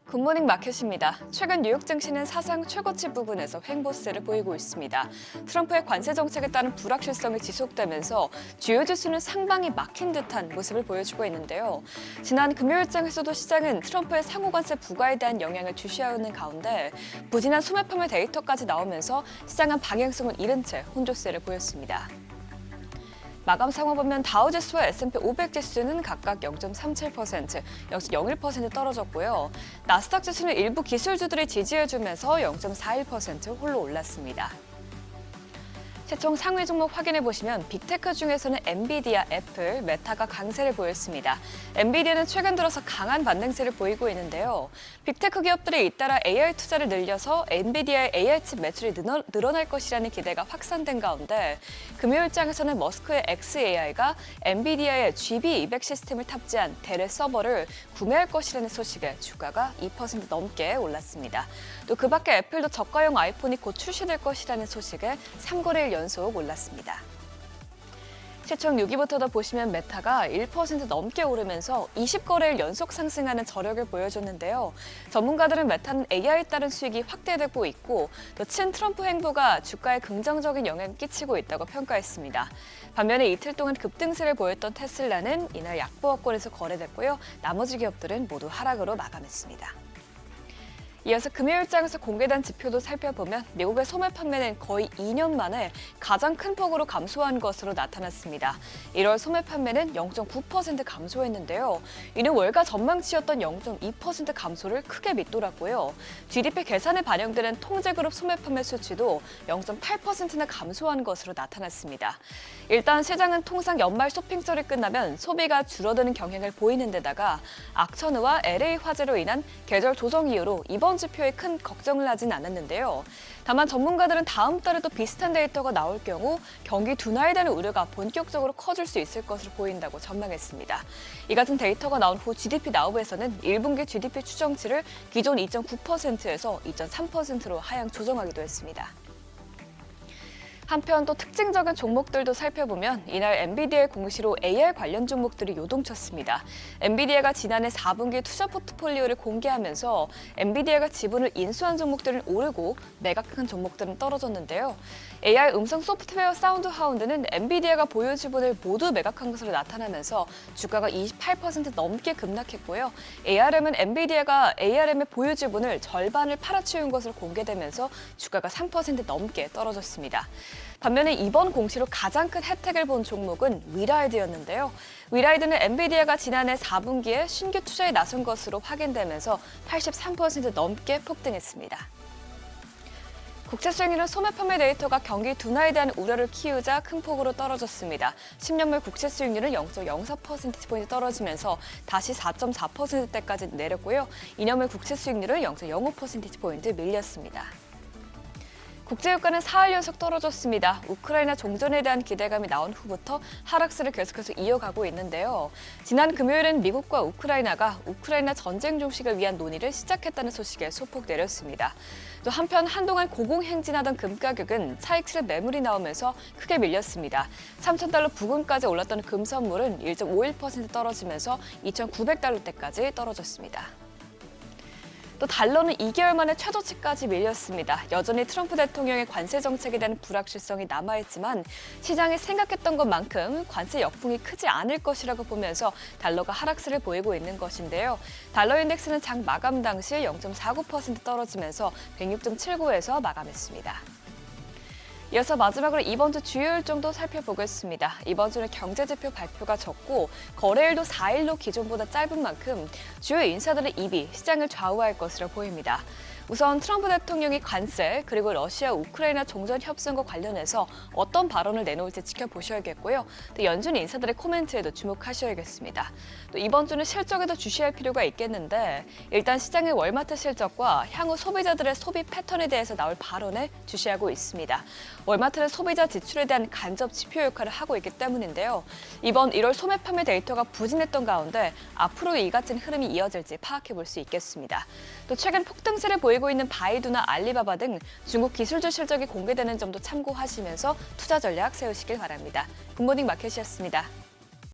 굿모닝 마켓입니다. 최근 뉴욕 증시는 사상 최고치 부근에서 횡보세를 보이고 있습니다. 트럼프의 관세 정책에 따른 불확실성이 지속되면서 주요 지수는 상방이 막힌 듯한 모습을 보여주고 있는데요. 지난 금요일장에서도 시장은 트럼프의 상호 관세 부과에 대한 영향을 주시하는 가운데 부진한 소매 판매 데이터까지 나오면서 시장은 방향성을 잃은 채 혼조세를 보였습니다. 마감 상황 보면 다우지수와 S&P 500 지수는 각각 0.37%, 역시 0.1% 떨어졌고요. 나스닥 지수는 일부 기술주들이 지지해주면서 0.41% 홀로 올랐습니다. 시총 상위 종목 확인해 보시면 빅테크 중에서는 엔비디아, 애플, 메타가 강세를 보였습니다. 엔비디아는 최근 들어서 강한 반등세를 보이고 있는데요. 빅테크 기업들이 잇따라 AI 투자를 늘려서 엔비디아의 AI칩 매출이 늘어날 것이라는 기대가 확산된 가운데 금요일장에서는 머스크의 xAI가 엔비디아의 GB200 시스템을 탑재한 대래 서버를 구매할 것이라는 소식에 주가가 2% 넘게 올랐습니다. 또 그 밖에 애플도 저가형 아이폰이 곧 출시될 것이라는 소식에 3거래일 연속 올랐습니다. 시총 6위부터도 보시면 메타가 1% 넘게 오르면서 20거래일 연속 상승하는 저력을 보여줬는데요. 전문가들은 메타는 AI에 따른 수익이 확대되고 있고 또 친 트럼프 행보가 주가에 긍정적인 영향을 끼치고 있다고 평가했습니다. 반면에 이틀 동안 급등세를 보였던 테슬라는 이날 약보합권에서 거래됐고요. 나머지 기업들은 모두 하락으로 마감했습니다. 이어서 금요일장에서 공개된 지표도 살펴보면 미국의 소매 판매는 거의 2년 만에 가장 큰 폭으로 감소한 것으로 나타났습니다. 1월 소매 판매는 0.9% 감소했는데요. 이는 월가 전망치였던 0.2% 감소를 크게 밑돌았고요. GDP 계산에 반영되는 통제그룹 소매 판매 수치도 0.8%나 감소한 것으로 나타났습니다. 일단 시장은 통상 연말 쇼핑철이 끝나면 소비가 줄어드는 경향을 보이는 데다가 악천후와 LA 화재로 인한 계절 조정 이후로 이번 지표에 큰 걱정을 하진 않았는데요. 다만 전문가들은 다음 달에도 비슷한 데이터가 나올 경우 경기 둔화에 대한 우려가 본격적으로 커질 수 있을 것으로 보인다고 전망했습니다. 이 같은 데이터가 나온 후 GDP 나우에서는 1분기 GDP 추정치를 기존 2.9%에서 2.3%로 하향 조정하기도 했습니다. 한편 또 특징적인 종목들도 살펴보면 이날 엔비디아의 공시로 AI 관련 종목들이 요동쳤습니다. 엔비디아가 지난해 4분기 투자 포트폴리오를 공개하면서 엔비디아가 지분을 인수한 종목들은 오르고 매각한 종목들은 떨어졌는데요. AI 음성 소프트웨어 사운드 하운드는 엔비디아가 보유 지분을 모두 매각한 것으로 나타나면서 주가가 28% 넘게 급락했고요. ARM은 엔비디아가 ARM의 보유 지분을 절반을 팔아치운 것으로 공개되면서 주가가 3% 넘게 떨어졌습니다. 반면에 이번 공시로 가장 큰 혜택을 본 종목은 위라이드였는데요. 위라이드는 엔비디아가 지난해 4분기에 신규 투자에 나선 것으로 확인되면서 83% 넘게 폭등했습니다. 국채 수익률은 소매 판매 데이터가 경기 둔화에 대한 우려를 키우자 큰 폭으로 떨어졌습니다. 10년물 국채 수익률은 0.04%포인트 떨어지면서 다시 4.4%대까지 내렸고요. 2년물 국채 수익률은 0.05%포인트 밀렸습니다. 국제유가는 4일 연속 떨어졌습니다. 우크라이나 종전에 대한 기대감이 나온 후부터 하락세를 계속해서 이어가고 있는데요. 지난 금요일엔 미국과 우크라이나가 우크라이나 전쟁 종식을 위한 논의를 시작했다는 소식에 소폭 내렸습니다. 또 한편 한동안 고공행진하던 금 가격은 차익실의 매물이 나오면서 크게 밀렸습니다. 3,000달러 부근까지 올랐던 금 선물은 1.51% 떨어지면서 2,900달러대까지 떨어졌습니다. 또 달러는 2개월 만에 최저치까지 밀렸습니다. 여전히 트럼프 대통령의 관세 정책에 대한 불확실성이 남아있지만 시장이 생각했던 것만큼 관세 역풍이 크지 않을 것이라고 보면서 달러가 하락세를 보이고 있는 것인데요. 달러 인덱스는 장 마감 당시 0.49% 떨어지면서 106.79에서 마감했습니다. 이어서 마지막으로 이번 주 주요 일정도 살펴보겠습니다. 이번 주는 경제지표 발표가 적고 거래일도 4일로 기존보다 짧은 만큼 주요 인사들의 입이 시장을 좌우할 것으로 보입니다. 우선 트럼프 대통령이 관세 그리고 러시아 우크라이나 종전 협상과 관련해서 어떤 발언을 내놓을지 지켜보셔야겠고요. 또 연준 인사들의 코멘트에도 주목하셔야겠습니다. 또 이번 주는 실적에도 주시할 필요가 있겠는데 일단 시장의 월마트 실적과 향후 소비자들의 소비 패턴에 대해서 나올 발언에 주시하고 있습니다. 월마트는 소비자 지출에 대한 간접 지표 역할을 하고 있기 때문인데요. 이번 1월 소매 판매 데이터가 부진했던 가운데 앞으로 이 같은 흐름이 이어질지 파악해 볼 수 있겠습니다. 또 최근 폭등세를 보이고 있는 바이두나 알리바바 등 중국 기술주 실적이 공개되는 점도 참고하시면서 투자 전략 세우시길 바랍니다. 굿모닝 마켓이었습니다.